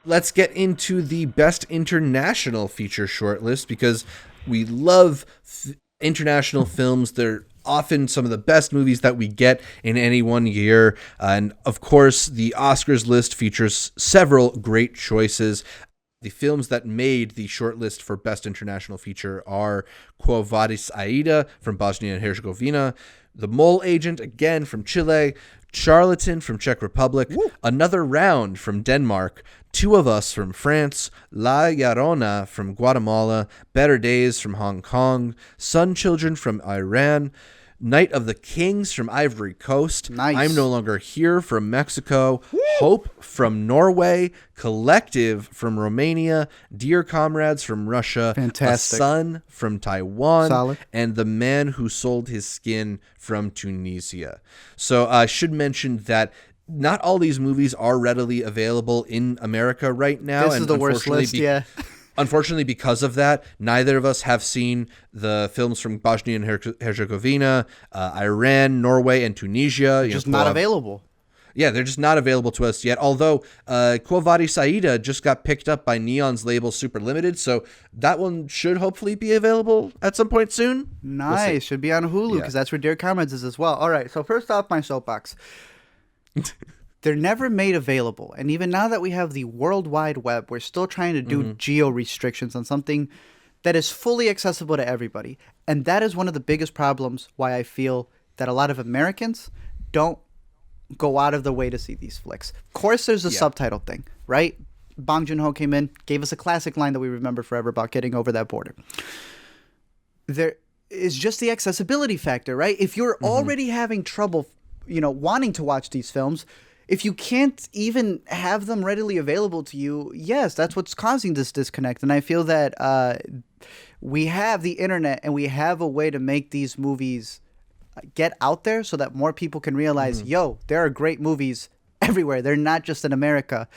let's get into the best international feature shortlist because we love international films. They're often some of the best movies that we get in any one year. And of course, the Oscars list features several great choices. The films that made the shortlist for Best International Feature are Quo Vadis Aida from Bosnia and Herzegovina, The Mole Agent, again from Chile, Charlatan from Czech Republic, Woo. Another Round from Denmark, Two of Us from France, La Llorona from Guatemala, Better Days from Hong Kong, Sun Children from Iran, Night of the Kings from Ivory Coast, Nice. I'm No Longer Here from Mexico, Hope from Norway, Collective from Romania, Dear Comrades from Russia, Fantastic. A Son from Taiwan, Solid. and The Man Who Sold His Skin from Tunisia. So I should mention that not all these movies are readily available in America right now. This is the worst list, yeah. Unfortunately, because of that, neither of us have seen the films from Bosnia and Herzegovina, Iran, Norway, and Tunisia. Just not available. Yeah, they're just not available to us yet. Although Quo Vadis Aida just got picked up by Neon's label Super Limited, so that one should hopefully be available at some point soon. Nice. We'll Should be on Hulu because that's where Dear Comrades is as well. All right. So first off, my soapbox. They're never made available. And even now that we have the World Wide Web, we're still trying to do geo restrictions on something that is fully accessible to everybody. And that is one of the biggest problems why I feel that a lot of Americans don't go out of their way to see these flicks. Of course, there's a subtitle thing, right? Bong Joon-ho came in, gave us a classic line that we remember forever about getting over that border. There is just the accessibility factor, right? If you're already having trouble, wanting to watch these films, if you can't even have them readily available to you, yes, that's what's causing this disconnect. And I feel that we have the internet and we have a way to make these movies get out there so that more people can realize, yo, there are great movies everywhere. They're not just in America.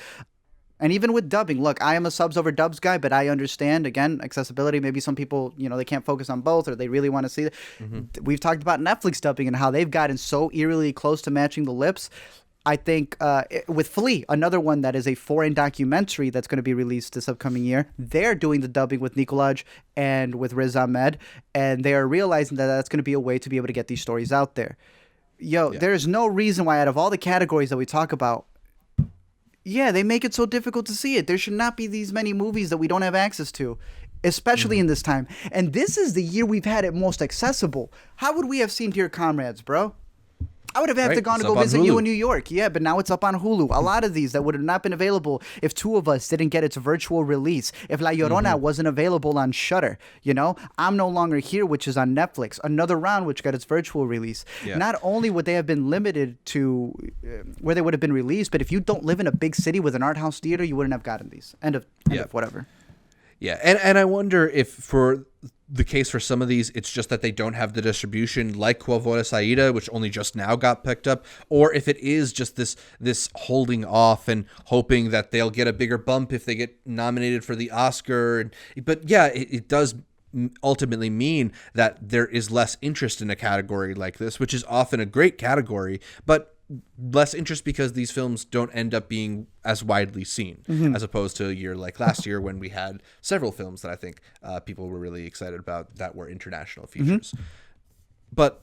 And even with dubbing, look, I am a subs over dubs guy, but I understand, again, accessibility. Maybe some people, they can't focus on both or they really want to see it. We've talked about Netflix dubbing and how they've gotten so eerily close to matching the lips. I think with Flea, another one that is a foreign documentary that's going to be released this upcoming year, they're doing the dubbing with Nikolaj and with Riz Ahmed, and they are realizing that that's going to be a way to be able to get these stories out there. There's no reason why out of all the categories that we talk about, they make it so difficult to see it. There should not be these many movies that we don't have access to, especially in this time. And this is the year we've had it most accessible. How would we have seen Dear Comrades, bro? I would have had to gone to go visit you in New York. Yeah, but now it's up on Hulu. A lot of these that would have not been available if Two of Us didn't get its virtual release. If La Llorona wasn't available on Shudder. I'm No Longer Here, which is on Netflix. Another Round, which got its virtual release. Yeah. Not only would they have been limited to where they would have been released, but if you don't live in a big city with an art house theater, you wouldn't have gotten these. End of whatever. Yeah, and I wonder if for the case for some of these, it's just that they don't have the distribution like Quo Vadis Aida, which only just now got picked up, or if it is just this holding off and hoping that they'll get a bigger bump if they get nominated for the Oscar. But yeah, it does ultimately mean that there is less interest in a category like this, which is often a great category, but less interest because these films don't end up being as widely seen as opposed to a year like last year when we had several films that I think people were really excited about that were international features. But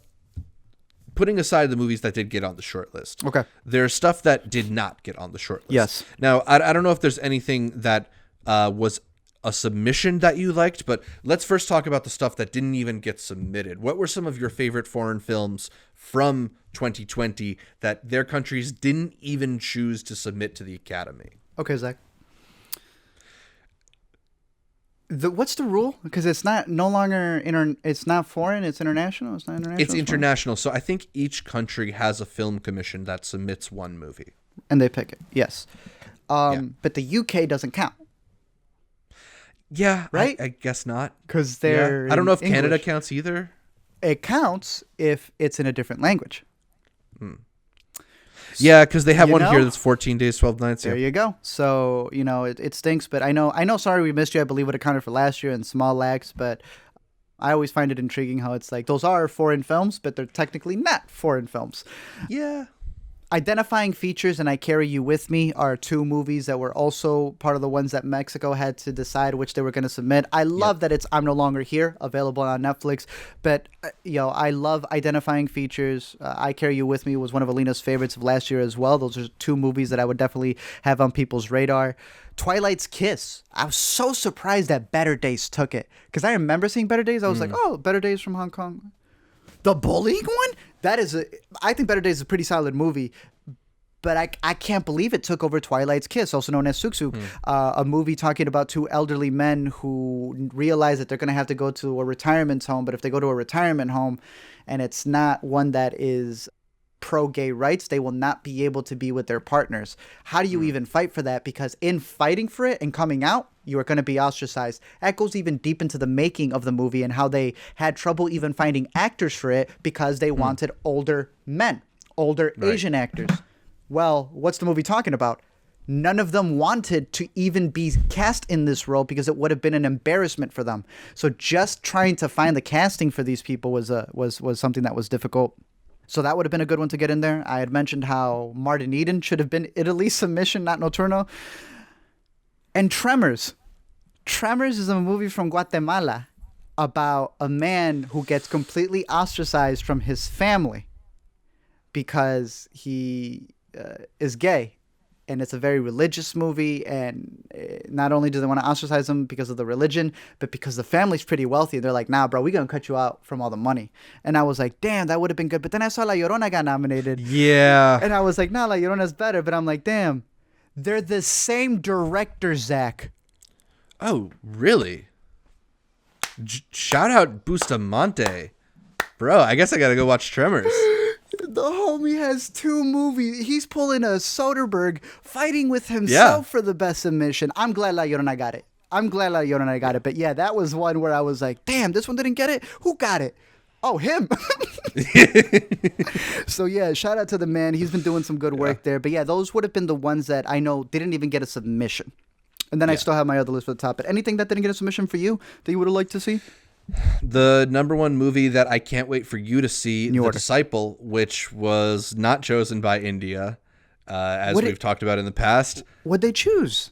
putting aside the movies that did get on the short list, there's stuff that did not get on the short list. Yes. Now, I don't know if there's anything that was a submission that you liked, but let's first talk about the stuff that didn't even get submitted. What were some of your favorite foreign films from 2020 that their countries didn't even choose to submit to the Academy? Okay, Zach. What's the rule? Because it's not it's not foreign, it's international. It's not international. It's international. So I think each country has a film commission that submits one movie, and they pick it. Yes, but the UK doesn't count. Yeah, right. I guess not, because they're. I don't know if English. Canada counts either. It counts if it's in a different language. Yeah, because they have one here that's 14 days, 12 nights. There you go. So, it stinks, but I know Sorry We Missed You, I believe, would have counted for last year and Small Lax, but I always find it intriguing how it's like, those are foreign films, but they're technically not foreign films. Yeah. Identifying Features and I Carry You With Me are two movies that were also part of the ones that Mexico had to decide which they were going to submit. I love that it's I'm No Longer Here, available on Netflix. But, I love Identifying Features. I Carry You With Me was one of Alina's favorites of last year as well. Those are two movies that I would definitely have on people's radar. Twilight's Kiss. I was so surprised that Better Days took it. Because I remember seeing Better Days. I was like, oh, Better Days from Hong Kong. The bullying one? I think Better Days is a pretty solid movie, but I can't believe it took over Twilight's Kiss, also known as Suk Suk, a movie talking about two elderly men who realize that they're going to have to go to a retirement home, but if they go to a retirement home and it's not one that is pro-gay rights, they will not be able to be with their partners. How do you even fight for that? Because in fighting for it and coming out, you are going to be ostracized. That goes even deep into the making of the movie and how they had trouble even finding actors for it because they wanted older men, older Asian actors. Well, what's the movie talking about? None of them wanted to even be cast in this role because it would have been an embarrassment for them. So just trying to find the casting for these people was something that was difficult. So that would have been a good one to get in there. I had mentioned how Martin Eden should have been Italy's submission, not Nocturno. And Tremors. Tremors is a movie from Guatemala about a man who gets completely ostracized from his family because he is gay. And it's a very religious movie. And not only do they want to ostracize him because of the religion, but because the family's pretty wealthy. They're like, nah, bro, we're going to cut you out from all the money. And I was like, damn, that would have been good. But then I saw La Llorona got nominated. Yeah. And I was like, nah, La Llorona's better. But I'm like, damn, they're the same director, Zach. Oh, really? Shout out Bustamante. Bro, I guess I got to go watch Tremors. The homie has two movies. He's pulling a Soderbergh, fighting with himself for the best submission. I'm glad La Llorona got it. But yeah, that was one where I was like, damn, this one didn't get it? Who got it? Oh, him. So yeah, shout out to the man. He's been doing some good work there. But yeah, those would have been the ones that I know didn't even get a submission. And then I still have my other list for the top. But anything that didn't get a submission for you that you would have liked to see? The number one movie that I can't wait for you to see, The Disciple, which was not chosen by India, as we've talked about in the past. What'd they choose?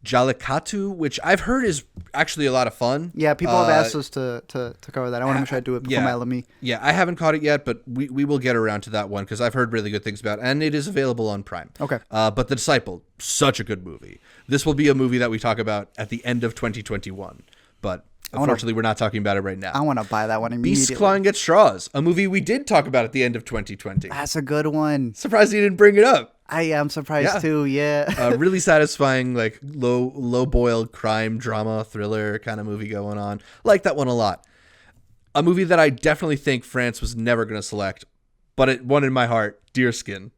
Jallikattu, which I've heard is actually a lot of fun. Yeah, people have asked us to cover that. I want to make sure I do it before my LME. Yeah, I haven't caught it yet, but we will get around to that one because I've heard really good things about it, and it is available on Prime. Okay. But The Disciple, such a good movie. This will be a movie that we talk about at the end of 2021, but unfortunately, we're not talking about it right now. I want to buy that one immediately. Beast Clawing at Straws, a movie we did talk about at the end of 2020. That's a good one. Surprised you didn't bring it up. I am surprised too, yeah. Really satisfying, like low-boiled crime, drama, thriller kind of movie going on. Like that one a lot. A movie that I definitely think France was never going to select, but it won in my heart, Deerskin.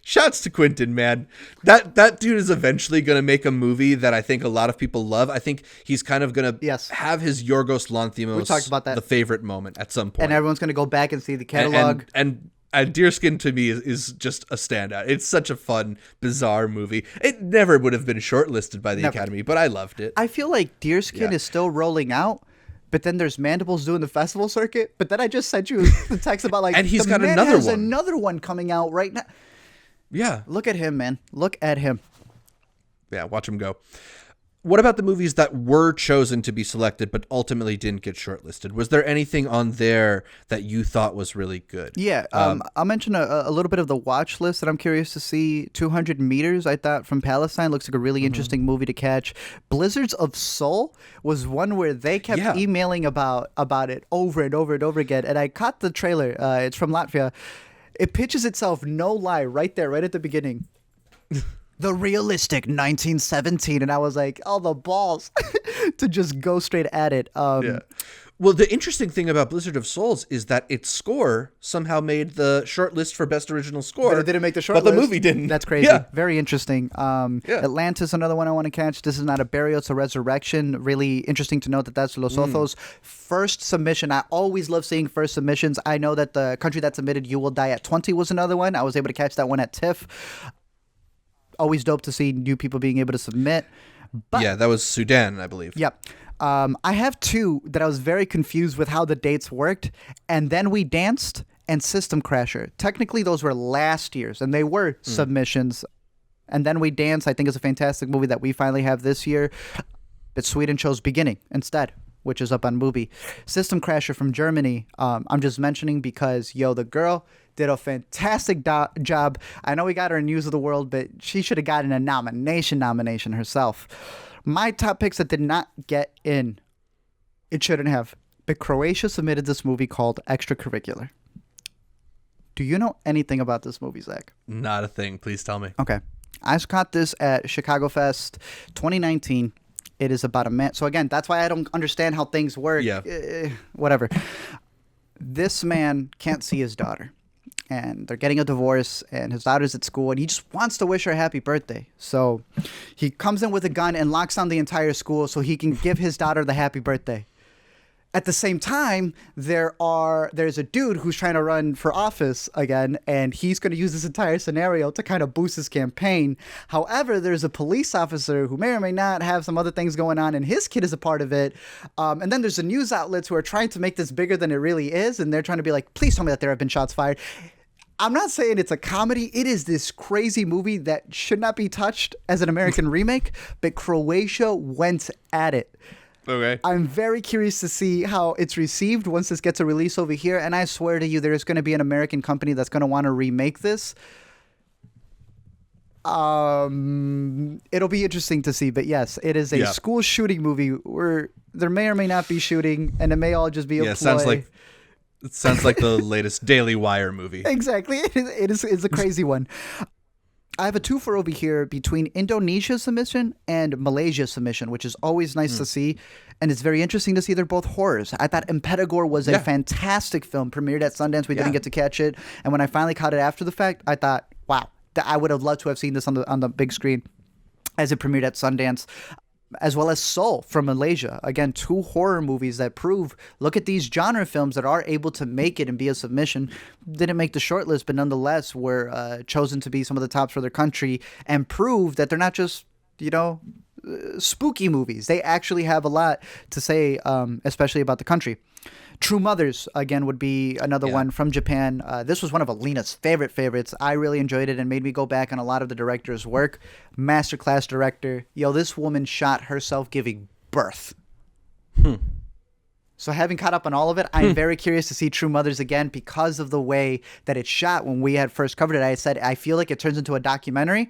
Shouts to Quentin, man. That dude is eventually going to make a movie that I think a lot of people love. I think he's kind of going to have his Yorgos Lanthimos, we talked about that, the favorite moment at some point. And everyone's going to go back and see the catalog. And Deerskin to me is just a standout. It's such a fun, bizarre movie. It never would have been shortlisted by the Academy, but I loved it. I feel like Deerskin is still rolling out. But then there's Mandibles doing the festival circuit. But then I just sent you the text about like, and he's got another one coming out right now. Yeah. Look at him, man. Look at him. Yeah, watch him go. What about the movies that were chosen to be selected but ultimately didn't get shortlisted? Was there anything on there that you thought was really good? Yeah, I'll mention a little bit of the watch list that I'm curious to see. 200 Meters, I thought, from Palestine. Looks like a really interesting movie to catch. Blizzards of Soul was one where they kept emailing about it over and over and over again. And I caught the trailer. It's from Latvia. It pitches itself, no lie, right there, right at the beginning. The realistic 1917, and I was like, oh, the balls to just go straight at it. Well, the interesting thing about Blizzard of Souls is that its score somehow made the short list for best original score. But it didn't make the short list. But the movie didn't. That's crazy. Very interesting. Atlantis, another one I want to catch. This is not a burial, it's a resurrection. Really interesting to note that that's Los Othos' first submission. I always love seeing first submissions. I know that the country that submitted You Will Die at 20 was another one. I was able to catch that one at TIFF. Always dope to see new people being able to submit. But, yeah, that was Sudan, I believe. Yep. I have two that I was very confused with how the dates worked, and then we danced, and System Crasher. Technically, those were last year's, and they were submissions. And Then We Dance, I think, is a fantastic movie that we finally have this year. But Sweden chose Beginning instead, which is up on Mubi. System Crasher from Germany, I'm just mentioning because, the girl did a fantastic job. I know we got her in News of the World, but she should have gotten a nomination herself. My top picks that did not get in, it shouldn't have. But Croatia submitted this movie called Extracurricular. Do you know anything about this movie, Zach? Not a thing. Please tell me. Okay. I caught this at Chicago Fest 2019. It is about a man. So again, that's why I don't understand how things work. Yeah. Whatever. This man can't see his daughter. And they're getting a divorce, and his daughter's at school, and he just wants to wish her a happy birthday. So he comes in with a gun and locks down the entire school so he can give his daughter the happy birthday. At the same time, there's a dude who's trying to run for office again, and he's going to use this entire scenario to kind of boost his campaign. However, there's a police officer who may or may not have some other things going on, and his kid is a part of it. And then there's the news outlets who are trying to make this bigger than it really is, and they're trying to be like, please tell me that there have been shots fired. I'm not saying it's a comedy. It is this crazy movie that should not be touched as an American remake, but Croatia went at it. Okay. I'm very curious to see how it's received once this gets a release over here. And I swear to you, there's going to be an American company that's going to want to remake this. It'll be interesting to see. But yes, it is a school shooting movie where there may or may not be shooting, and it may all just be a play. It sounds like the latest Daily Wire movie. Exactly. It's a crazy one. I have a twofer over here between Indonesia's submission and Malaysia's submission, which is always nice to see. And it's very interesting to see they're both horrors. I thought Empedagore was a fantastic film, premiered at Sundance. We didn't get to catch it. And when I finally caught it after the fact, I thought, wow, I would have loved to have seen this on the big screen as it premiered at Sundance. As well as Soul from Malaysia. Again, two horror movies that prove, look at these genre films that are able to make it and be a submission. Didn't make the shortlist, but nonetheless were chosen to be some of the tops for their country and prove that they're not just, spooky movies. They actually have a lot to say, especially about the country. True Mothers, again, would be another one from Japan. This was one of Alina's favorites. I really enjoyed it and made me go back on a lot of the director's work. Masterclass director. This woman shot herself giving birth. So having caught up on all of it, I'm very curious to see True Mothers again because of the way that it's shot. When we had first covered it, I said, I feel like it turns into a documentary.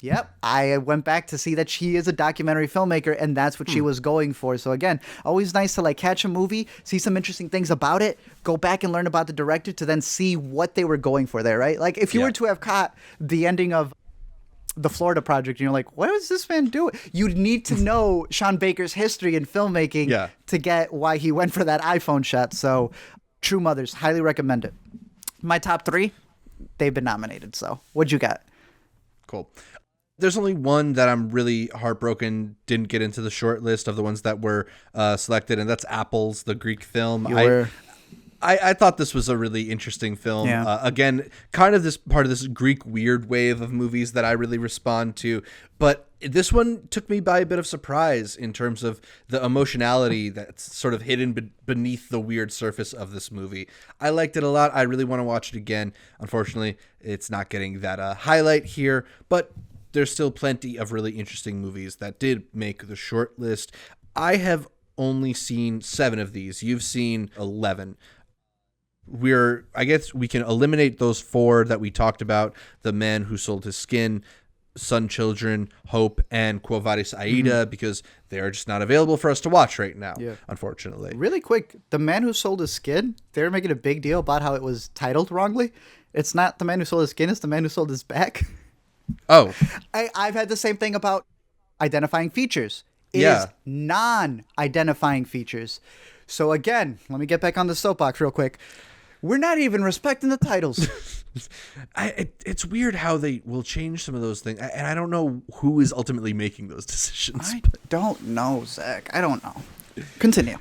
Yep. I went back to see that she is a documentary filmmaker, and that's what she was going for. So again, always nice to catch a movie, see some interesting things about it, go back and learn about the director to then see what they were going for there, right? Like if you were to have caught the ending of the Florida Project and you're like, what was this man doing? You'd need to know Sean Baker's history in filmmaking to get why he went for that iPhone shot. So True Mothers, highly recommend it. My top three, they've been nominated. So what'd you got? Cool. There's only one that I'm really heartbroken didn't get into the short list of the ones that were selected, and that's Apples, the Greek film. I thought this was a really interesting film. Again, kind of this part of this Greek weird wave of movies that I really respond to. But this one took me by a bit of surprise in terms of the emotionality that's sort of hidden beneath the weird surface of this movie. I liked it a lot. I really want to watch it again. Unfortunately, it's not getting that highlight here, but there's still plenty of really interesting movies that did make the short list. I have only seen 7 of these. You've seen 11. I guess we can eliminate those 4 that we talked about: The Man Who Sold His Skin, Sun Children, Hope, and Quo Vadis Aida, because they are just not available for us to watch right now, unfortunately. Really quick, The Man Who Sold His Skin, they were making a big deal about how it was titled wrongly. It's not The Man Who Sold His Skin, it's The Man Who Sold His Back. Oh. I've had the same thing about identifying features. It is non-identifying features. So again, let me get back on the soapbox real quick. We're not even respecting the titles. It's weird how they will change some of those things. And I don't know who is ultimately making those decisions. I don't know, Zach. I don't know. Continue.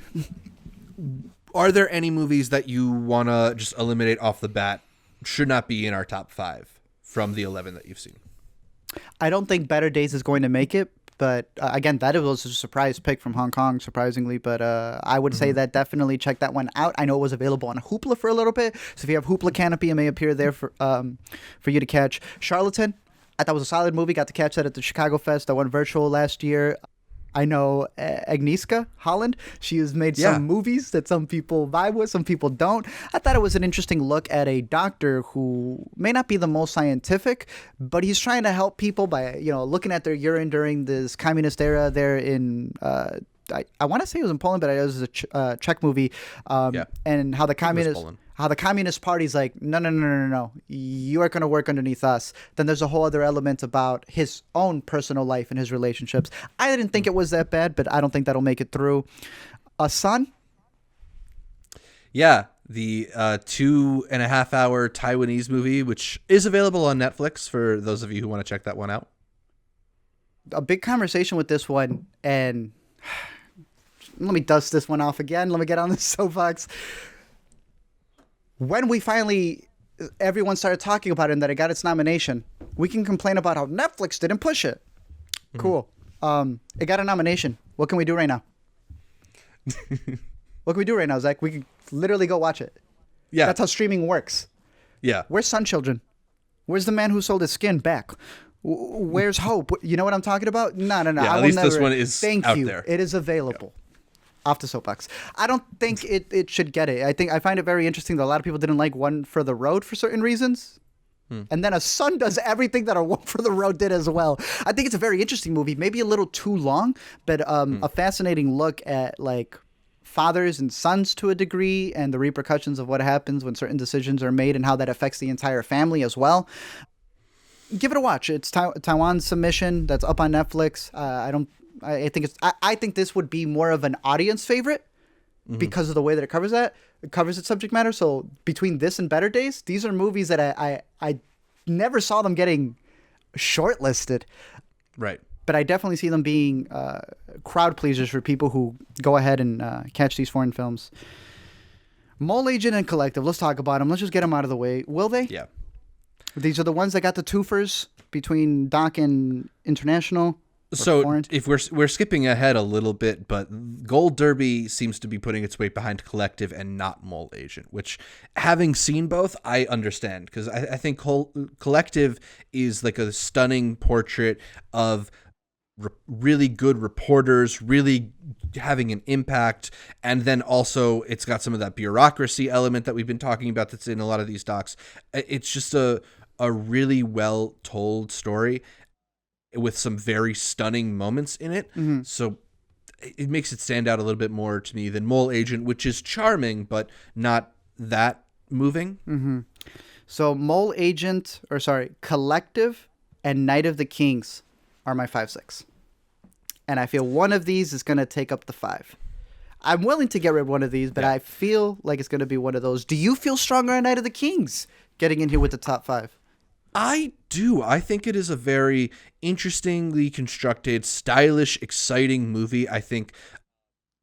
Are there any movies that you want to just eliminate off the bat? Should not be in our top 5 from the 11 that you've seen. I don't think Better Days is going to make it, But again, that was a surprise pick from Hong Kong, surprisingly. But I would say that definitely check that one out. I know it was available on Hoopla for a little bit, so if you have Hoopla Canopy, it may appear there for you to catch. Charlatan, I thought was a solid movie. Got to catch that at the Chicago Fest. I went virtual last year. I know Agnieszka Holland. She has made some movies that some people vibe with, some people don't. I thought it was an interesting look at a doctor who may not be the most scientific, but he's trying to help people by, looking at their urine during this communist era there in, I want to say it was in Poland, but it was a Czech movie, and how the Communist Party's like, no, you are going to work underneath us. Then there's a whole other element about his own personal life and his relationships. I didn't think it was that bad, but I don't think that'll make it through. A Son? Yeah, the 2.5 hour Taiwanese movie, which is available on Netflix for those of you who want to check that one out. A big conversation with this one, and let me dust this one off again. Let me get on the soapbox. When everyone started talking about it and that it got its nomination, we can complain about how Netflix didn't push it. Cool. It got a nomination. What can we do right now? What can we do right now, Zach? We can literally go watch it. Yeah. That's how streaming works. Yeah. Where's Sun Children? Where's the man who sold his skin back? Where's Hope? You know what I'm talking about? No. Yeah, at least this one is out there. It is available. Off the soapbox. I don't think it should get it. I find it very interesting that a lot of people didn't like One for the Road for certain reasons. And then A Son does everything that a One for the Road did as well. I think it's a very interesting movie, maybe a little too long, but a fascinating look at like fathers and sons to a degree and the repercussions of what happens when certain decisions are made and how that affects the entire family as well. Give it a watch. It's Taiwan's submission that's up on Netflix. I think this would be more of an audience favorite because of the way that it covers its subject matter. So between this and Better Days, these are movies that I never saw them getting shortlisted. Right. But I definitely see them being crowd pleasers for people who go ahead and catch these foreign films. Mole Agent and Collective. Let's talk about them. Let's just get them out of the way. Will they? Yeah. These are the ones that got the twofers between Doc and International. So if we're skipping ahead a little bit, but Gold Derby seems to be putting its weight behind Collective and not Mole Agent, which, having seen both, I understand, because I think Collective is like a stunning portrait of really good reporters, really having an impact, and then also it's got some of that bureaucracy element that we've been talking about that's in a lot of these docs. It's just a really well told story with some very stunning moments in it. So it makes it stand out a little bit more to me than Mole Agent, which is charming, but not that moving. So Collective and Night of the Kings are my 5-6. And I feel one of these is going to take up the 5. I'm willing to get rid of one of these, but I feel like it's going to be one of those. Do you feel stronger on Night of the Kings getting in here with the top 5? I do. I think it is a very interestingly constructed, stylish, exciting movie. I think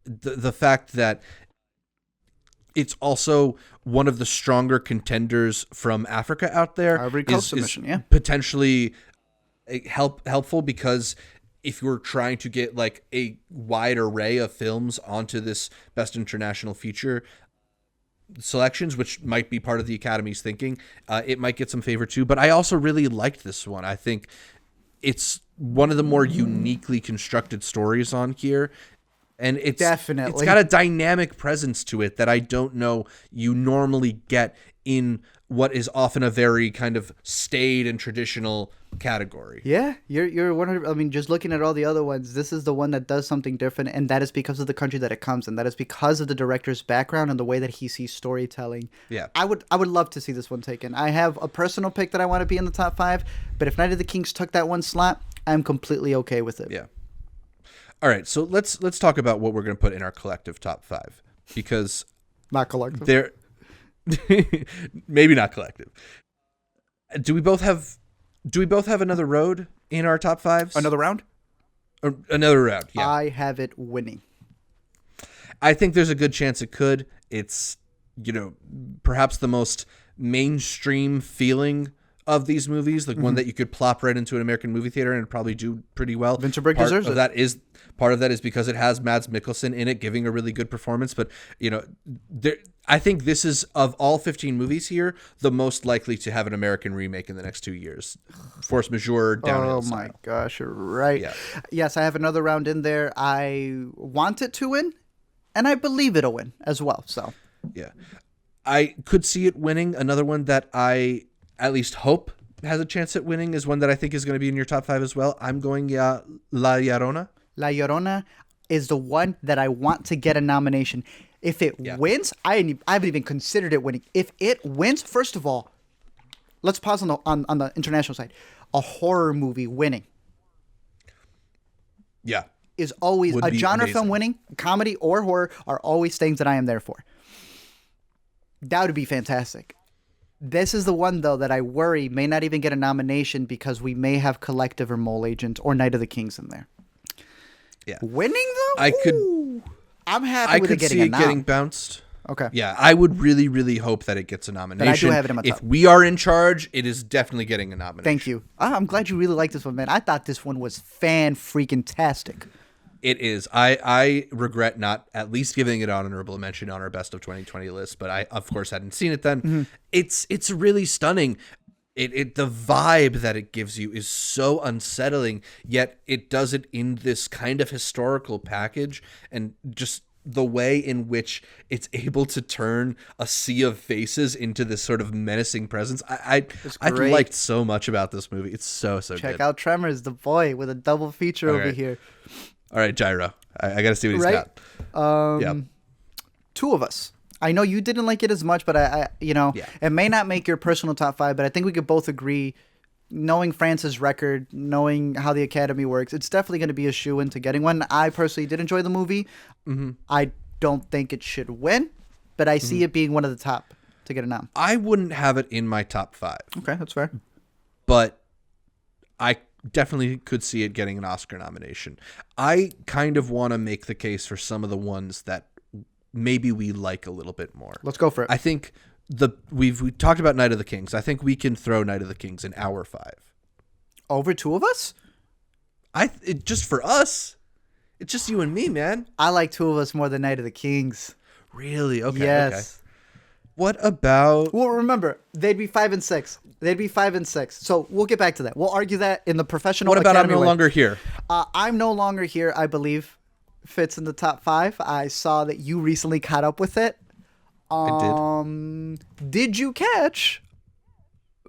the fact that it's also one of the stronger contenders from Africa out there is potentially helpful, because if you're trying to get like a wide array of films onto this Best International Feature selections, which might be part of the Academy's thinking, it might get some favor too. But I also really liked this one. I think it's one of the more uniquely constructed stories on here, and it's got a dynamic presence to it that I don't know you normally get in what is often a very kind of staid and traditional category. Yeah, you're 100. I mean, just looking at all the other ones, this is the one that does something different, and that is because of the country that it comes in. That is because of the director's background and the way that he sees storytelling. Yeah, I would love to see this one taken. I have a personal pick that I want to be in the top 5, but if Night of the Kings took that one slot, I'm completely okay with it. Yeah. All right, so let's talk about what we're going to put in our collective top 5, because not collective. They're maybe not collective. Do we both have another road in our top 5s? Another round? Or another round, yeah. I have it winning. I think there's a good chance it could. It's, perhaps the most mainstream feeling of these movies, like one that you could plop right into an American movie theater and it'd probably do pretty well. Winterberg deserves it. Part of that is because it has Mads Mikkelsen in it, giving a really good performance. But I think this is, of all 15 movies here, the most likely to have an American remake in the next 2 years. Force Majeure, Downhill. Oh my gosh, you're right. Yeah. Yes, I have another round in there. I want it to win, and I believe it'll win as well. So yeah, I could see it winning. Another one that I at least hope has a chance at winning is one that I think is going to be in your top 5 as well. I'm going La Llorona. La Llorona is the one that I want to get a nomination. If it wins, I haven't even considered it winning. If it wins, first of all, let's pause on the international side. A horror movie winning, is always a genre film winning. Comedy or horror are always things that I am there for. That would be fantastic. This is the one though that I worry may not even get a nomination because we may have Collective or Mole Agent or Night of the Kings in there. Yeah, winning though, I'm happy with it getting a nom. Getting bounced. Okay. Yeah, I would really, really hope that it gets a nomination. But I do have it in my top. If we are in charge, it is definitely getting a nomination. Thank you. I'm glad you really like this one, man. I thought this one was fan-freaking-tastic. It is. I regret not at least giving it honorable mention on our best of 2020 list, but I, of course, hadn't seen it then. Mm-hmm. It's really stunning. The vibe that it gives you is so unsettling, yet it does it in this kind of historical package, and just the way in which it's able to turn a sea of faces into this sort of menacing presence. I've liked so much about this movie. It's so good. Check out Tremors, the boy, with a double feature over here. All right, Gyro. I got to see what he's got. Two of us. I know you didn't like it as much, but it may not make your personal top 5, but I think we could both agree, knowing France's record, knowing how the Academy works, it's definitely going to be a shoo-in to getting one. I personally did enjoy the movie. Mm-hmm. I don't think it should win, but I see it being one of the top to get a nom. I wouldn't have it in my top 5. Okay, that's fair. But I definitely could see it getting an Oscar nomination. I kind of want to make the case for some of the ones that maybe we like a little bit more. Let's go for it. I think we talked about Night of the Kings. I think we can throw Night of the Kings in our 5. Over two of us? Just for us. It's just you and me, man. I like two of us more than Night of the Kings. Really? Okay. Yes. Okay. What about... Well, remember, they'd be 5 and 6. So we'll get back to that. We'll argue that in the professional. What about I'm No Longer Here? I'm No Longer Here, I believe, fits in the top 5. I saw that you recently caught up with it. I did. Did you catch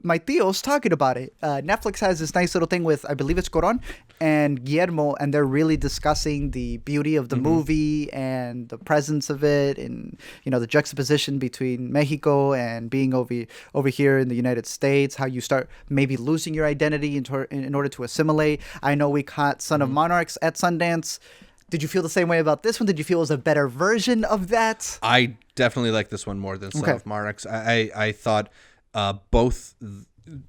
my tios talking about it? Netflix has this nice little thing with, I believe it's Coron and Guillermo, and they're really discussing the beauty of the movie and the presence of it, and the juxtaposition between Mexico and being over here in the United States, how you start maybe losing your identity in order to assimilate. I know we caught Son of Monarchs at Sundance. Did you feel the same way about this one? Did you feel it was a better version of that? I definitely like this one more than Son of Monarchs. I thought both...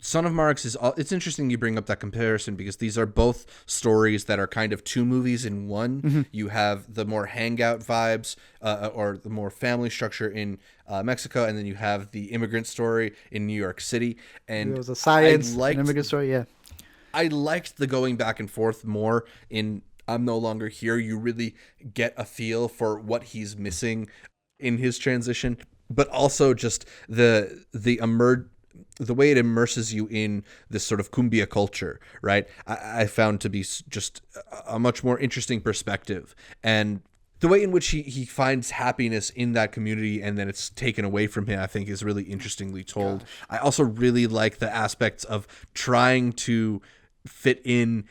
Son of Monarchs it's interesting you bring up that comparison, because these are both stories that are kind of two movies in one. Mm-hmm. You have the more hangout vibes or the more family structure in Mexico, and then you have the immigrant story in New York City. And it was a science, an immigrant story, yeah. I liked the going back and forth more in I'm No Longer Here. You really get a feel for what he's missing in his transition, but also just the way it immerses you in this sort of cumbia culture, right? I found to be just a much more interesting perspective. And the way in which he finds happiness in that community and then it's taken away from him, I think is really interestingly told. Gosh. I also really like the aspects of trying to fit in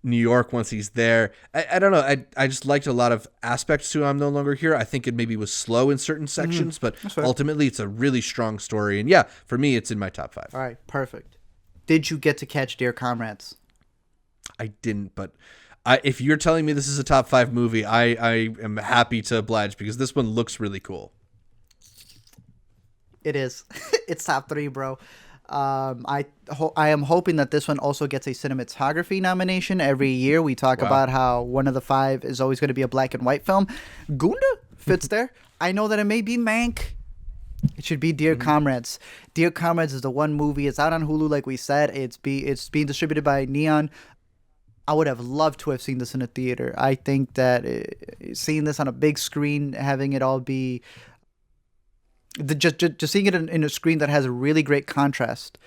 New York once he's there. I don't know. I just liked a lot of aspects to I'm No Longer Here. I think it maybe was slow in certain sections, but ultimately it's a really strong story. And yeah, for me, it's in my top 5. All right, perfect. Did you get to catch Dear Comrades? I didn't, but if you're telling me this is a top 5 movie, I am happy to oblige, because this one looks really cool. It is. It's top 3, bro. I am hoping that this one also gets a cinematography nomination. Every year we talk about how one of the 5 is always going to be a black and white film. Gunda fits there. I know that it may be Mank, It should be Dear Comrades. Dear Comrades is the one movie. It's out on Hulu, like we said. It's being distributed by Neon. I would have loved to have seen this in a theater. I think that seeing this on a big screen, having it all be just seeing it in a screen that has a really great contrast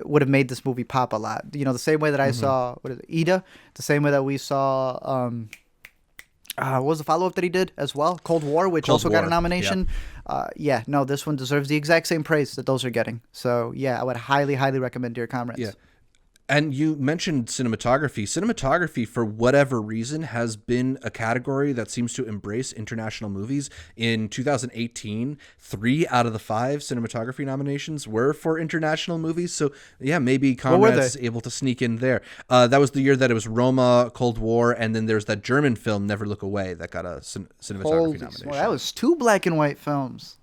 would have made this movie pop a lot. You know, the same way that I saw Ida, the same way that we saw what was the follow-up that he did as well? Cold War, which Cold also got a War, nomination. No, this one deserves the exact same praise that those are getting. So, yeah, I would highly, highly recommend Dear Comrades. Yeah. And you mentioned cinematography. Cinematography, for whatever reason, has been a category that seems to embrace international movies. In 2018, 3 out of the 5 cinematography nominations were for international movies. So, yeah, maybe Comrades is able to sneak in there. That was the year that it was Roma, Cold War, and then there's that German film, Never Look Away, that got a cinematography nomination. That was 2 black and white films.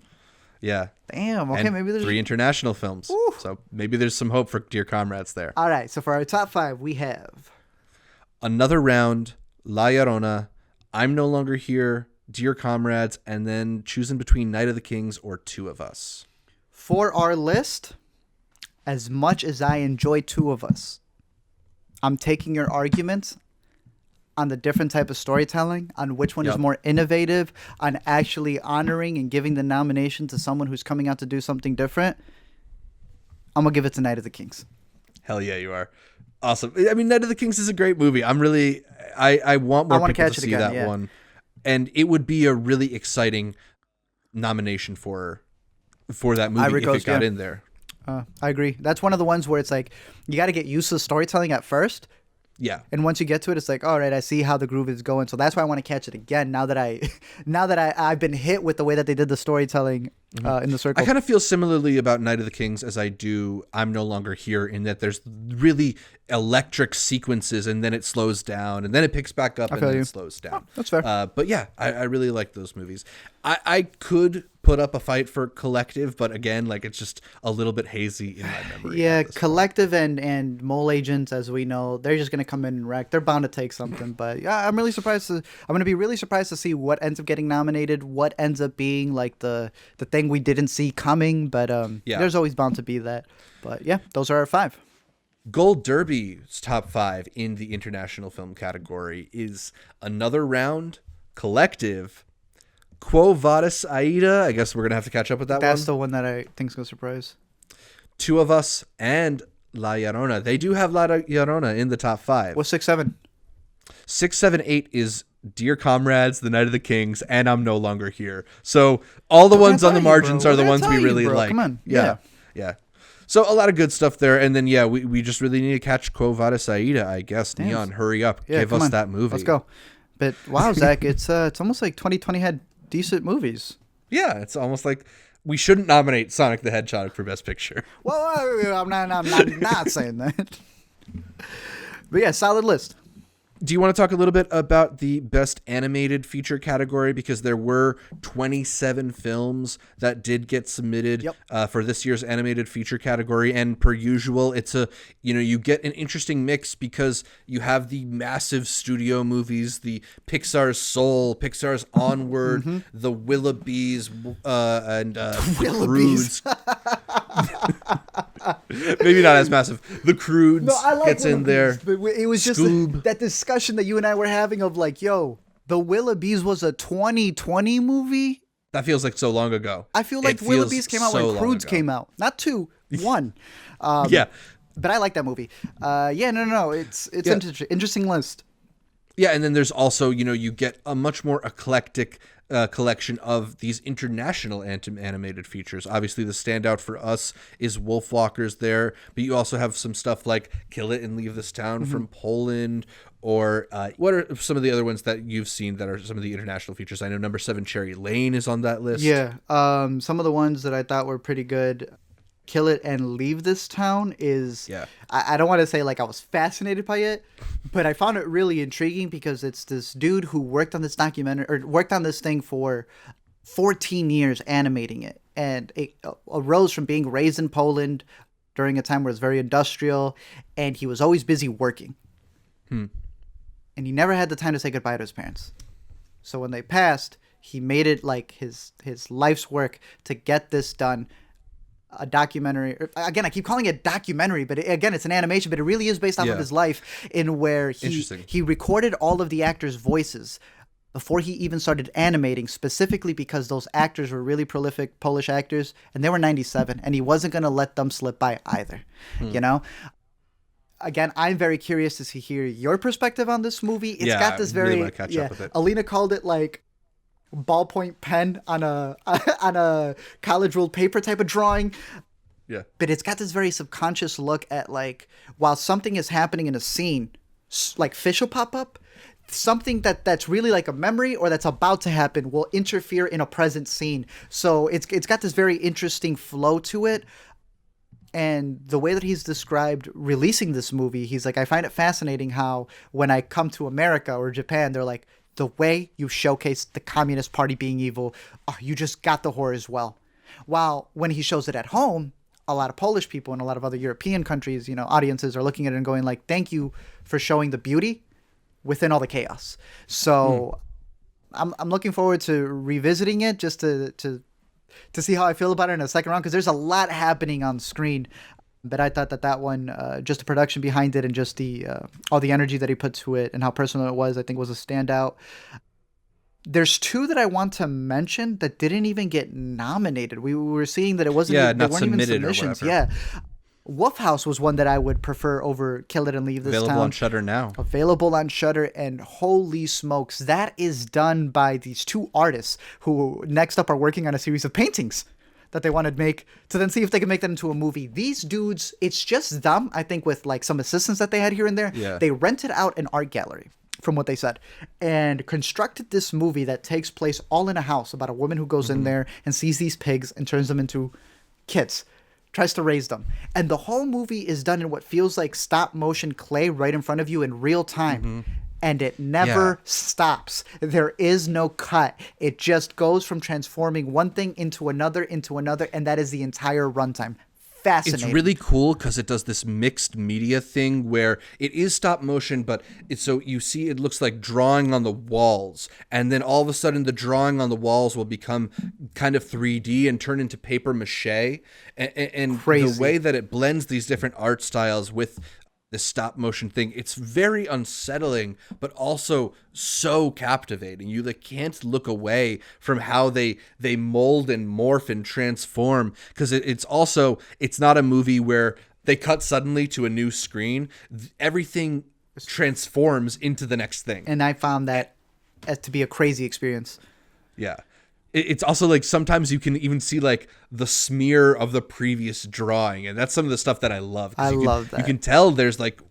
Yeah. Damn. Okay, and maybe there's 3 international films. Ooh. So maybe there's some hope for Dear Comrades there. All right. So for our top 5, we have Another Round, La Llorona, I'm No Longer Here, Dear Comrades, and then choosing between Night of the Kings or Two of Us. For our list, as much as I enjoy Two of Us, I'm taking your arguments on the different type of storytelling, on which one is more innovative, on actually honoring and giving the nomination to someone who's coming out to do something different. I'm going to give it to Night of the Kings. Hell yeah, you are. Awesome. I mean, Night of the Kings is a great movie. I want more people to see that one. And it would be a really exciting nomination for that movie if it got in there. I agree. That's one of the ones where it's like, you got to get used to the storytelling at first. Yeah. And once you get to it, it's like, all right, I see how the groove is going. So that's why I want to catch it again. Now that I've been hit with the way that they did the storytelling in the circle. I kind of feel similarly about Night of the Kings as I do I'm No Longer Here, in that there's really electric sequences and then it slows down and then it picks back up and then it slows down. Oh, that's fair. But yeah, I really like those movies. I could put up a fight for Collective, but again, like, it's just a little bit hazy in my memory. Yeah, Collective and Mole Agents, as we know, they're just gonna come in and wreck. They're bound to take something, but yeah, I'm gonna be really surprised to see what ends up getting nominated, what ends up being like the thing we didn't see coming. But there's always bound to be that. But yeah, those are our 5. Gold Derby's top 5 in the international film category is Another Round, Collective, Quo Vadis Aida. I guess we're going to have to catch up with that one. That's the one that I think's going to surprise. Two of Us, and La Llorona. They do have La Llorona in the top 5. What's 6, 7? 6, 7, 8 is Dear Comrades, The Night of the Kings, and I'm No Longer Here. So all the ones on the margins are the ones we really like. Come on. Yeah. So a lot of good stuff there. And then, we just really need to catch Quo Vadis Aida, I guess. Damn. Neon, hurry up. Yeah, give us that movie. Let's go. But wow, Zach, it's almost like 2020 had decent movies. Yeah, it's almost like we shouldn't nominate Sonic the Hedgehog for Best Picture. Well, I'm not saying that. But yeah, solid list. Do you want to talk a little bit about the Best Animated Feature category? Because there were 27 films that did get submitted for this year's Animated Feature category. And per usual, it's you get an interesting mix because you have the massive studio movies, the Pixar's Soul, Pixar's Onward, the Willoughbys, and Willoughbys. Maybe not as massive. The Croods gets in there. But it was just that discussion that you and I were having of like, yo, the Willoughbys was a 2020 movie. That feels like so long ago. I feel like Willoughbys came out when Croods came out. Not 2, 1. Yeah. But I like that movie. No. It's an interesting list. Yeah, and then there's also, you get a much more eclectic collection of these international animated features. Obviously, the standout for us is Wolfwalkers there, but you also have some stuff like Kill It and Leave This Town from Poland, or what are some of the other ones that you've seen that are some of the international features? I know Number 7 Cherry Lane is on that list. Yeah, some of the ones that I thought were pretty good. Kill It and Leave This Town is, I don't want to say like I was fascinated by it, but I found it really intriguing because it's this dude who worked on this documentary or worked on this thing for 14 years animating it. And it arose from being raised in Poland during a time where it was very industrial, and he was always busy working. And he never had the time to say goodbye to his parents. So when they passed, he made it like his life's work to get this done. A documentary. Again, I keep calling it documentary, but again, it's an animation, but it really is based off of his life, in where he recorded all of the actors' voices before he even started animating, specifically because those actors were really prolific Polish actors, and they were 97, and he wasn't going to let them slip by either. You know? Again, I'm very curious to hear your perspective on this movie. It's got this very... Really want to catch up with it. Alina called it like ballpoint pen on a college ruled paper type of drawing. Yeah. But it's got this very subconscious look at, like, while something is happening in a scene, like fish will pop up, something that's really like a memory or that's about to happen will interfere in a present scene. So it's got this very interesting flow to it. And the way that he's described releasing this movie, he's like, I find it fascinating how when I come to America or Japan, they're like, the way you showcase the Communist Party being evil, you just got the horror as well. While when he shows it at home, a lot of Polish people and a lot of other European countries, audiences are looking at it and going like, thank you for showing the beauty within all the chaos. So I'm looking forward to revisiting it just to see how I feel about it in a second round, because there's a lot happening on screen. But I thought that one, just the production behind it and just the all the energy that he put to it and how personal it was, I think was a standout. There's two that I want to mention that didn't even get nominated. We were seeing that it wasn't. Not weren't submitted even submissions. Yeah, Wolf House was one that I would prefer over Kill It and Leave This Town. Available on Shudder now. Available on Shudder, and holy smokes, that is done by these two artists who next up are working on a series of paintings that they want to make to then see if they can make that into a movie. These dudes, it's just them, I think, with like some assistants that they had here and there. Yeah. They rented out an art gallery, from what they said, and constructed this movie that takes place all in a house about a woman who goes in there and sees these pigs and turns them into kids, tries to raise them. And the whole movie is done in what feels like stop motion clay right in front of you in real time. And it never stops. There is no cut. It just goes from transforming one thing into another, and that is the entire runtime. Fascinating. It's really cool because it does this mixed media thing where it is stop motion, but so you see it looks like drawing on the walls, and then all of a sudden the drawing on the walls will become kind of 3D and turn into paper mache. And the way that it blends these different art styles with this stop motion thing, it's very unsettling, but also so captivating. You can't look away from how they mold and morph and transform, because it's not a movie where they cut suddenly to a new screen. Everything transforms into the next thing. And I found that to be a crazy experience. Yeah. It's also like sometimes you can even see like the smear of the previous drawing, and that's some of the stuff that I love. I love that. You can tell there's like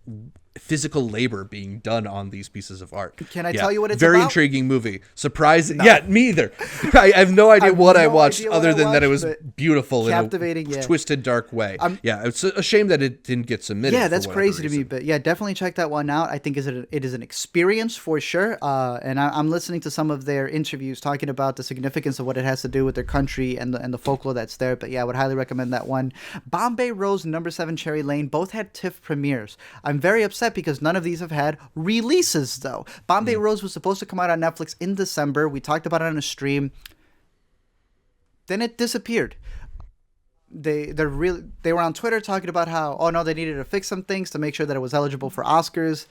physical labor being done on these pieces of art. Can I tell you what it's very about? Intriguing movie. Surprising. No. Yeah, me either. I have no idea what I watched other than that it was beautiful, captivating, in a twisted, dark way. It's a shame that it didn't get submitted. Yeah, that's crazy to me. But yeah, definitely check that one out. I think it is an experience for sure. And I'm listening to some of their interviews talking about the significance of what it has to do with their country and the folklore that's there. But yeah, I would highly recommend that one. Bombay Rose and Number 7 Cherry Lane both had TIFF premieres. I'm very upset because none of these have had releases, though. Bombay Rose was supposed to come out on Netflix in December. We talked about it on a stream. Then it disappeared. They were on Twitter talking about how, they needed to fix some things to make sure that it was eligible for Oscars.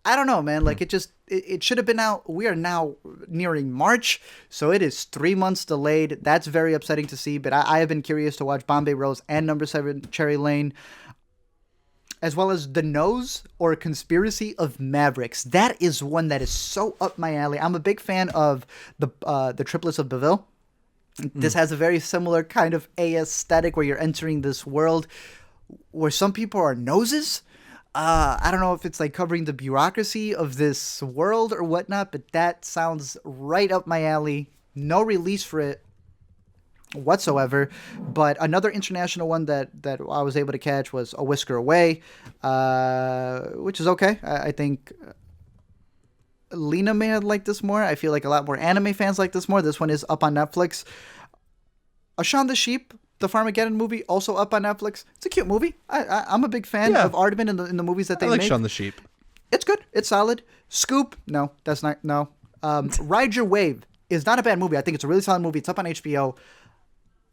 I don't know, man. Like, it should have been out. We are now nearing March, so it is 3 months delayed. That's very upsetting to see, but I have been curious to watch Bombay Rose and Number 7 Cherry Lane, as well as The Nose or Conspiracy of Mavericks. That is one that is so up my alley. I'm a big fan of the Triplets of Belleville. This has a very similar kind of aesthetic where you're entering this world where some people are noses. I don't know if it's like covering the bureaucracy of this world or whatnot, but that sounds right up my alley. No release for it whatsoever, but another international one that I was able to catch was A Whisker Away, which is okay. I think Lena may have liked this more. I feel like a lot more anime fans like this more. This one is up on Netflix. Shaun the Sheep, the Farmageddon movie, also up on Netflix. It's a cute movie. I'm a big fan of Aardman in the movies that they make. I like Shaun the Sheep. It's good. It's solid. Scoop, no, that's not, no. Ride Your Wave is not a bad movie. I think it's a really solid movie. It's up on HBO.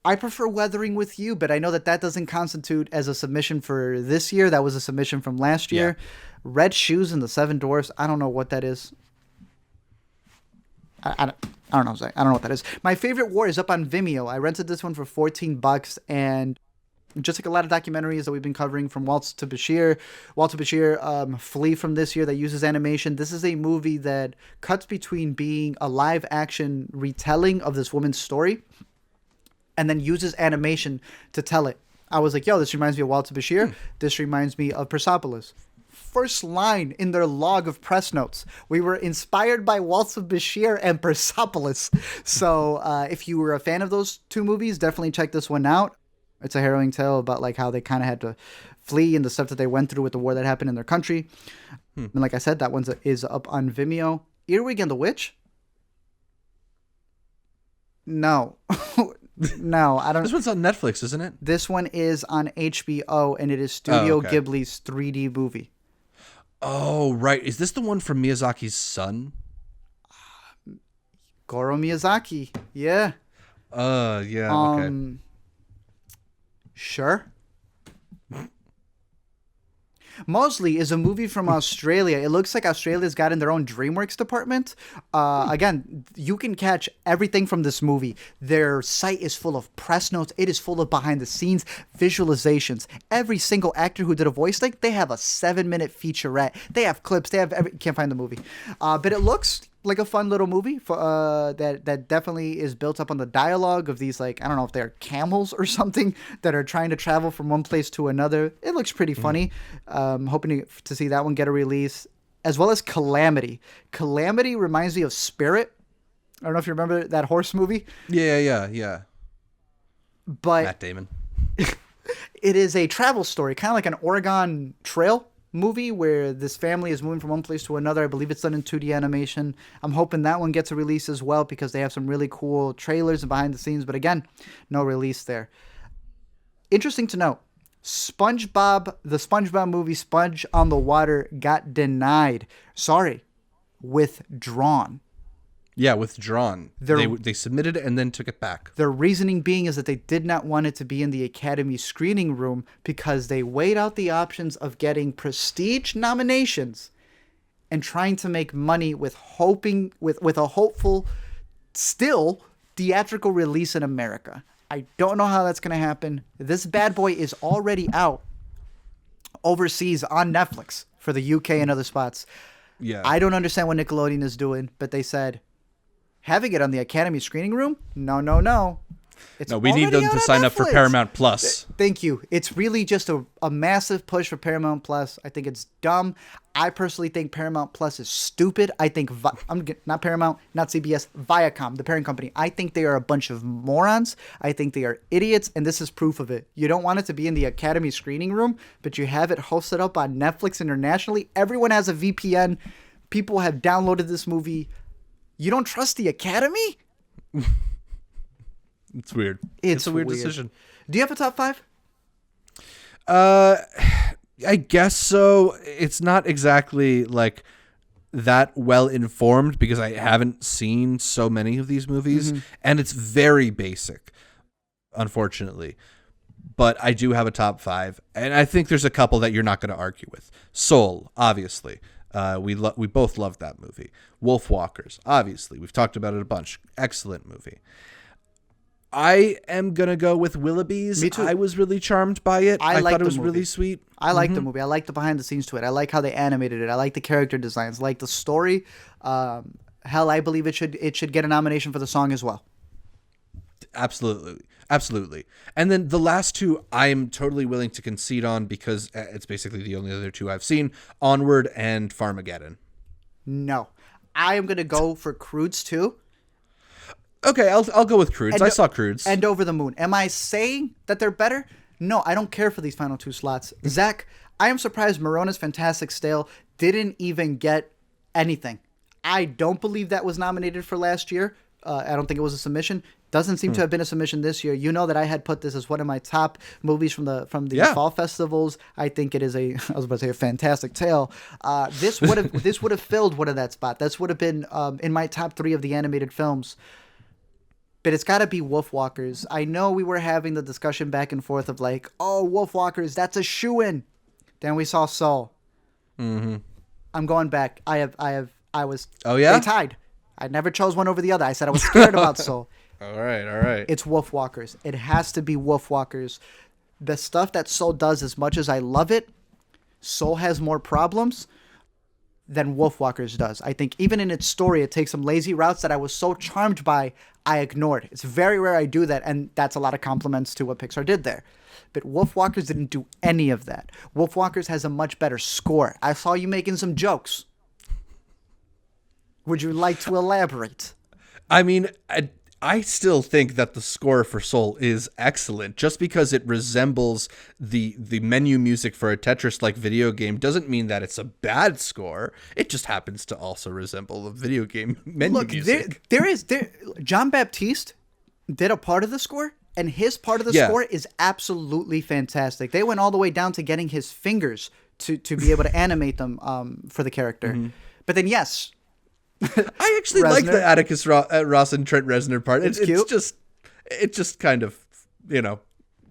I prefer Weathering with You, but I know that doesn't constitute as a submission for this year. That was a submission from last year. Yeah. Red Shoes and the Seven Dwarfs. I don't know what that is. I don't know, Zach. I don't know what that is. My Favorite War is up on Vimeo. I rented this one for $14, and just like a lot of documentaries that we've been covering from Waltz to Bashir, Flee from this year that uses animation. This is a movie that cuts between being a live action retelling of this woman's story and then uses animation to tell it. I was like, yo, this reminds me of Waltz to Bashir. This reminds me of Persepolis. First line in their log of press notes. We were inspired by Waltz of Bashir and Persepolis. So if you were a fan of those two movies, definitely check this one out. It's a harrowing tale about like how they kind of had to flee and the stuff that they went through with the war that happened in their country. And like I said, that one is up on Vimeo. Earwig and the Witch? No. No, I don't. This one's on Netflix, isn't it? This one is on HBO, and it is Studio Ghibli's 3D movie. Oh, right. Is this the one from Miyazaki's son? Goro Miyazaki. Yeah. Yeah, okay. Sure. Mosley is a movie from Australia. It looks like Australia's got in their own DreamWorks department. Again, you can catch everything from this movie. Their site is full of press notes. It is full of behind the scenes visualizations. Every single actor who did a voice link, they have a 7-minute featurette. They have clips. They have can't find the movie. But it looks like a fun little movie that definitely is built up on the dialogue of these, like, I don't know if they're camels or something that are trying to travel from one place to another. It looks pretty funny. Hoping to see that one get a release, as well as Calamity. Calamity reminds me of Spirit. I don't know if you remember that horse movie. Yeah. But Matt Damon. it is a travel story, kind of like an Oregon Trail movie where this family is moving from one place to another. I believe it's done in 2D animation. I'm hoping that one gets a release as well because they have some really cool trailers and behind the scenes. But again, no release there. Interesting to note, the SpongeBob movie Sponge on the Water got denied. Sorry, withdrawn. Yeah, withdrawn. They submitted it and then took it back. Their reasoning being is that they did not want it to be in the Academy screening room because they weighed out the options of getting prestige nominations and trying to make money with a hopeful still theatrical release in America. I don't know how that's going to happen. This bad boy is already out overseas on Netflix for the UK and other spots. Yeah. I don't understand what Nickelodeon is doing, but they said having it on the Academy screening room? No. We need them to sign up for Paramount Plus. Thank you. It's really just a massive push for Paramount Plus. I think it's dumb. I personally think Paramount Plus is stupid. I think not Paramount, not CBS, Viacom, the parent company. I think they are a bunch of morons. I think they are idiots, and this is proof of it. You don't want it to be in the Academy screening room, but you have it hosted up on Netflix internationally. Everyone has a VPN. People have downloaded this movie. You don't trust the Academy? It's weird. It's a weird decision. Do you have a top 5? I guess so. It's not exactly like that well informed because I haven't seen so many of these movies, and it's very basic, unfortunately. But I do have a top 5, and I think there's a couple that you're not going to argue with. Soul, obviously. We both love that movie. Wolfwalkers, obviously. We've talked about it a bunch. Excellent movie. I am going to go with Willoughby's. Me too. I was really charmed by it. I thought it was really sweet. I like the movie. I like the behind the scenes to it. I like how they animated it. I like the character designs. I like the story. Hell, I believe it should get a nomination for the song as well. Absolutely. And then the last two I'm totally willing to concede on because it's basically the only other two I've seen, Onward and Farmageddon. No. I am going to go for Croods too. Okay, I'll go with Croods. I saw Croods. And Over the Moon. Am I saying that they're better? No, I don't care for these final 2 slots. Zach, I am surprised Morona's Fantastic Tale didn't even get anything. I don't believe that was nominated for last year. I don't think it was a submission. Doesn't seem to have been a submission this year. You know that I had put this as one of my top movies from the fall festivals. I think it is I was about to say a fantastic tale. This would have filled one of that spot. This would have been in my top 3 of the animated films. But it's got to be Wolfwalkers. I know we were having the discussion back and forth of like, oh, Wolfwalkers, that's a shoo-in. Then we saw Soul. Mm-hmm. I'm going back. I was. Oh yeah. They tied. I never chose one over the other. I said I was scared about Soul. All right. It's Wolfwalkers. It has to be Wolfwalkers. The stuff that Soul does, as much as I love it, Soul has more problems than Wolfwalkers does. I think even in its story, it takes some lazy routes that I was so charmed by, I ignored. It's very rare I do that, and that's a lot of compliments to what Pixar did there. But Wolfwalkers didn't do any of that. Wolfwalkers has a much better score. I saw you making some jokes. Would you like to elaborate? I mean, I still think that the score for Soul is excellent. Just because it resembles the menu music for a Tetris-like video game doesn't mean that it's a bad score. It just happens to also resemble the video game menu music. John Baptiste did a part of the score, and his part of the score is absolutely fantastic. They went all the way down to getting his fingers to be able to animate them for the character. Mm-hmm. But then, yes... I actually like the Atticus Ross and Trent Reznor part. It's cute. It just kind of,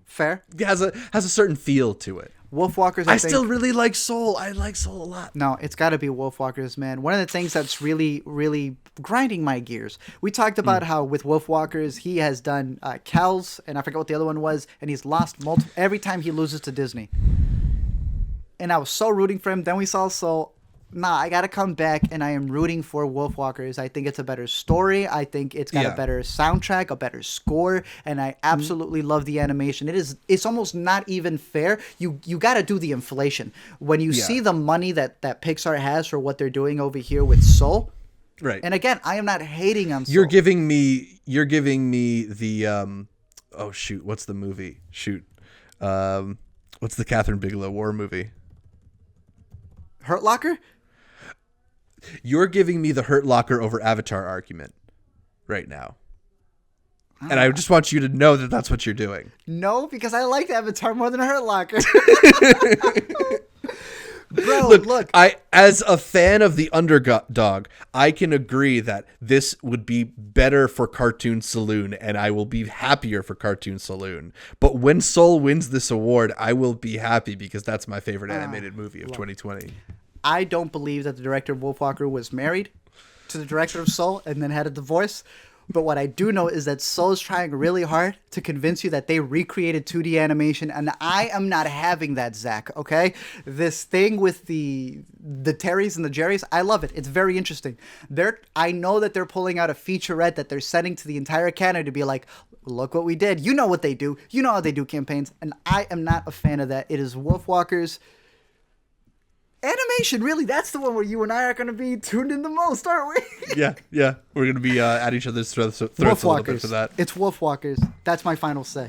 fair. It has a certain feel to it. Wolfwalkers. I still really like Soul. I like Soul a lot. No, it's got to be Wolfwalkers, man. One of the things that's really, really grinding my gears. We talked about how with Wolfwalkers he has done Kells, and I forget what the other one was, and he's lost every time he loses to Disney. And I was so rooting for him. Then we saw Soul. I got to come back, and I am rooting for Wolfwalkers. I think it's a better story. I think it's got a better soundtrack, a better score, and I absolutely love the animation. It's almost not even fair. You got to do the inflation. When you see the money that Pixar has for what they're doing over here with Soul. Right. And again, I am not hating on Soul. You're giving me the oh shoot, what's the movie? What's the Catherine Bigelow war movie? Hurt Locker? You're giving me the Hurt Locker over Avatar argument right now. And I just want you to know that that's what you're doing. No, because I liked Avatar more than Hurt Locker. Bro, look. As a fan of the underdog, I can agree that this would be better for Cartoon Saloon, and I will be happier for Cartoon Saloon. But when Soul wins this award, I will be happy because that's my favorite animated movie of 2020. I don't believe that the director of Wolfwalker was married to the director of Soul and then had a divorce. But what I do know is that Soul is trying really hard to convince you that they recreated 2D animation, and I am not having that, Zach, okay? This thing with the Terrys and the Jerrys, I love it. It's very interesting. I know that they're pulling out a featurette that they're sending to the entire Canada to be like, look what we did. You know what they do. You know how they do campaigns, and I am not a fan of that. It is Wolfwalkers. Animation, really, that's the one where you and I are going to be tuned in the most, aren't we? Yeah. We're going to be at each other's throats a little bit for that. It's Wolfwalkers. That's my final say.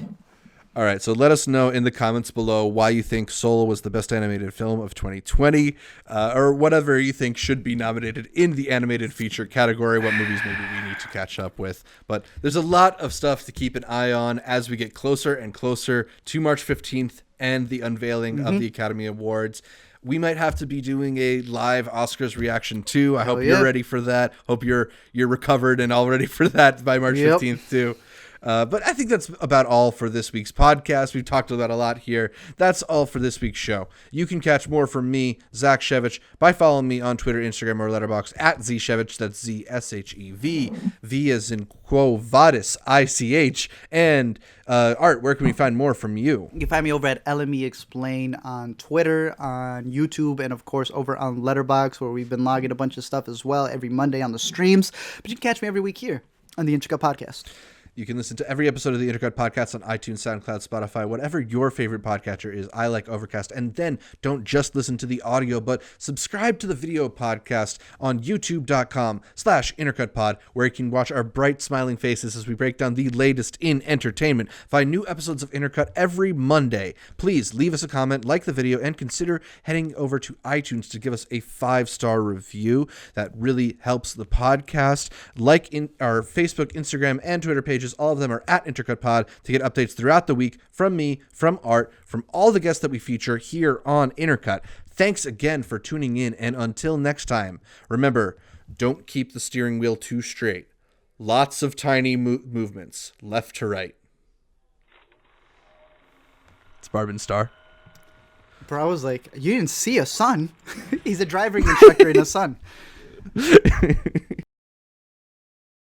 All right, so let us know in the comments below why you think Soul was the best animated film of 2020, or whatever you think should be nominated in the animated feature category, what movies maybe we need to catch up with. But there's a lot of stuff to keep an eye on as we get closer and closer to March 15th and the unveiling of the Academy Awards. We might have to be doing a live Oscars reaction too. I hope you're ready for that. Hope you're recovered and all ready for that by March 15th too. But I think that's about all for this week's podcast. We've talked about a lot here. That's all for this week's show. You can catch more from me, Zach Shevich, by following me on Twitter, Instagram, or Letterboxd at ZShevich. That's ZSHEV. V as in Quo Vadis, ICH. And Art, where can we find more from you? You can find me over at LME Explain on Twitter, on YouTube, and of course over on Letterboxd, where we've been logging a bunch of stuff as well every Monday on the streams. But you can catch me every week here on the Intercut Podcast. You can listen to every episode of the Intercut Podcast on iTunes, SoundCloud, Spotify, whatever your favorite podcatcher is. I like Overcast. And then don't just listen to the audio, but subscribe to the video podcast on youtube.com/intercutpod, where you can watch our bright smiling faces as we break down the latest in entertainment. Find new episodes of Intercut every Monday. Please leave us a comment, like the video, and consider heading over to iTunes to give us a 5-star review. That really helps the podcast. Like in our Facebook, Instagram, and Twitter pages pages. All of them are at Intercut Pod to get updates throughout the week from me, from Art, from all the guests that we feature here on Intercut. Thanks again for tuning in, and until next time, remember, don't keep the steering wheel too straight. Lots of tiny movements, left to right. It's Barbin Star. Bro, I was like, you didn't see a sun. He's a driving instructor in a sun.